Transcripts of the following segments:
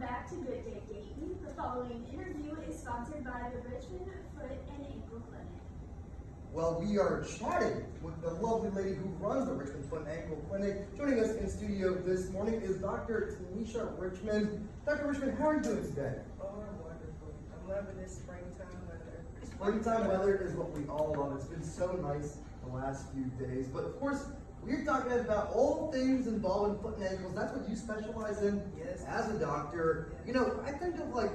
back to Good Day Dayton. The following interview is sponsored by the Richmond Foot and Ankle Clinic. Well, we are chatting with the lovely lady who runs the Richmond Foot and Ankle Clinic. Joining us in studio this morning is Dr. Tanisha Richmond. Dr. Richmond, how are you doing today? Oh, I'm wonderful. I'm loving this springtime weather. Springtime weather is what we all love. It's been so nice the last few days. But of course, we're talking about all things involving foot and ankles. That's what you specialize in as a doctor. Yes. You know, I think of like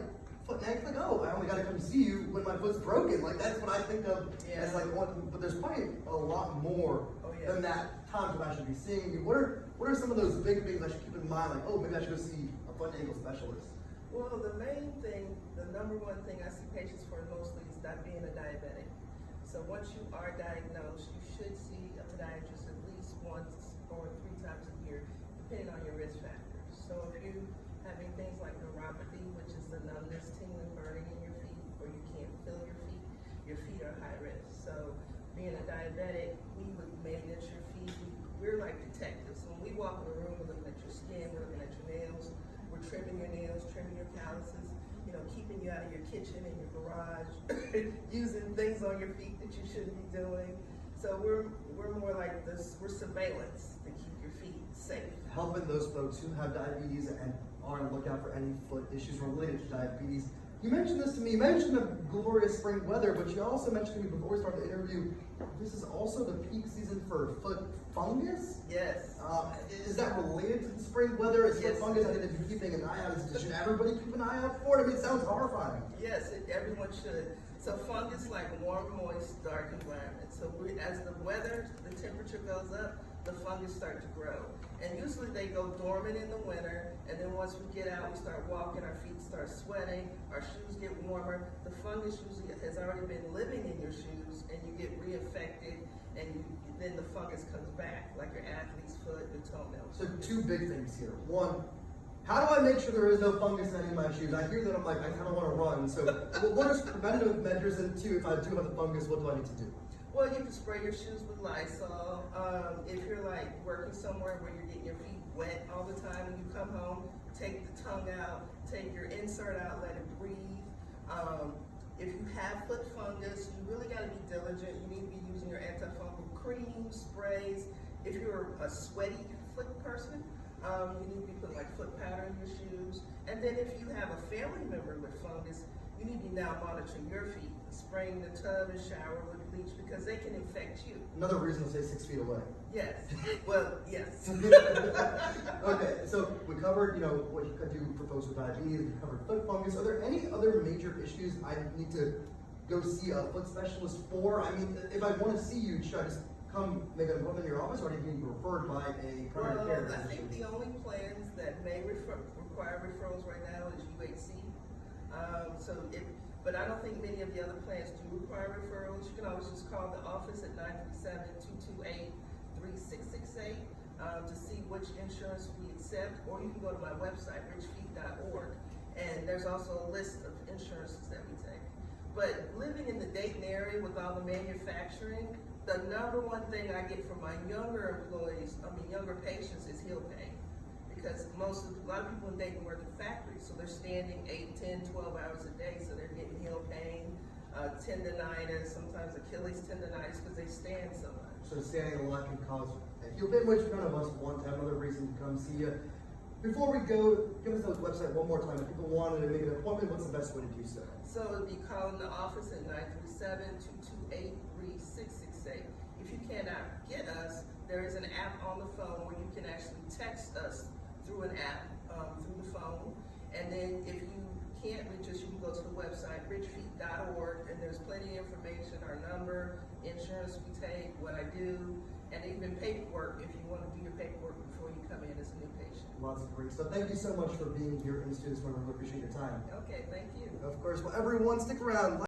foot and ankle, like, oh, I only got to come see you when my foot's broken. Like, that's what I think of as like one, but there's probably a lot more than that times when I should be seeing you. What are some of those big things I should keep in mind? Like, oh, maybe I should go see a foot and ankle specialist. Well, the main thing, the number one thing I see patients for mostly is not being a diabetic. So once you are diagnosed, you should see a podiatrist at least once or 3 times a year, depending on your risk factors. So if you're having things like neuropathy, which is the numbness, tingling, burning in your feet, or you can't feel your feet are high risk. So being a diabetic, we would manage your feet. We're like detectives. When we walk in a room, we're looking at your skin, we're looking at your nails, we're trimming your nails, trimming your calluses, you know, keeping you out of your kitchen and your garage, using things on your feet that you shouldn't be doing. So we're more like this, we're surveillance to keep your feet safe. Helping those folks who have diabetes and are on the lookout for any foot issues related to diabetes. You mentioned this to me, you mentioned the glorious spring weather, but you also mentioned to me before we started the interview, this is also the peak season for foot fungus? Yes. Is that related to the spring weather? Is foot fungus something that you're keeping an eye out? Should everybody keep an eye out for it? I mean, it sounds horrifying. Yes, everyone should. So fungus like warm, moist, dark environments. So as the weather, the temperature goes up, the fungus start to grow. And usually they go dormant in the winter, and then once we get out, we start walking, our feet start sweating, our shoes get warmer. The fungus usually has already been living in your shoes, and you get reinfected, and then the fungus comes back, like your athlete's foot, your toenails. So 2 big things here. One, how do I make sure there is no fungus in any of my shoes? I hear that, I'm like, I kind of want to run. So what are preventative measures? And 2, if I do have the fungus, what do I need to do? Well, you can spray your shoes with Lysol. If you're like working somewhere where you're getting your feet wet all the time, when you come home, take the tongue out, take your insert out, let it breathe. If you have foot fungus, you really got to be diligent. You need to be using your antifungal creams, sprays. If you're a sweaty foot person, you need to be putting like foot powder in your shoes. And then if you have a family member with fungus, you need to be now monitoring your feet, spraying the tub and shower with bleach because they can infect you. Another reason to stay 6 feet away. Yes. Well, yes. Okay, so we covered, you know, what you could do for folks with diabetes. We covered foot fungus. Are there any other major issues I need to go see a foot specialist for? I mean, if I want to see you, should I just come make an appointment in your office, or do you need to be referred by a primary care physician? I think the only plans that may require referrals right now is UHC. But I don't think many of the other plans do require referrals. You can always just call the office at 937-228-3668 to see which insurance we accept, or you can go to my website, richfeet.org, and there's also a list of insurances that we take. But living in the Dayton area with all the manufacturing, the number one thing I get from my younger patients is heel pain. Because a lot of people in Dayton work in factories, so they're standing 8, 10, 12 hours a day, so they're getting heel pain, tendonitis, sometimes Achilles tendonitis because they stand so much. So standing a lot can cause heel pain, which none of us want to have another reason to come see you. Before we go, give us the website one more time. If people wanted to make an appointment, what's the best way to do so? So it would be calling the office at 937-228-3668. If you cannot get us, there is an app on the phone where you can actually text us through an app, through the phone. And then if you can't reach us, you can go to the website, richfeet.org, and there's plenty of information, our number, insurance we take, what I do, and even paperwork if you want to do your paperwork before you come in as a new patient. Lots of great stuff. Thank you so much for being here in the studio this morning. We appreciate your time. Okay, thank you. Of course. Well, everyone, stick around.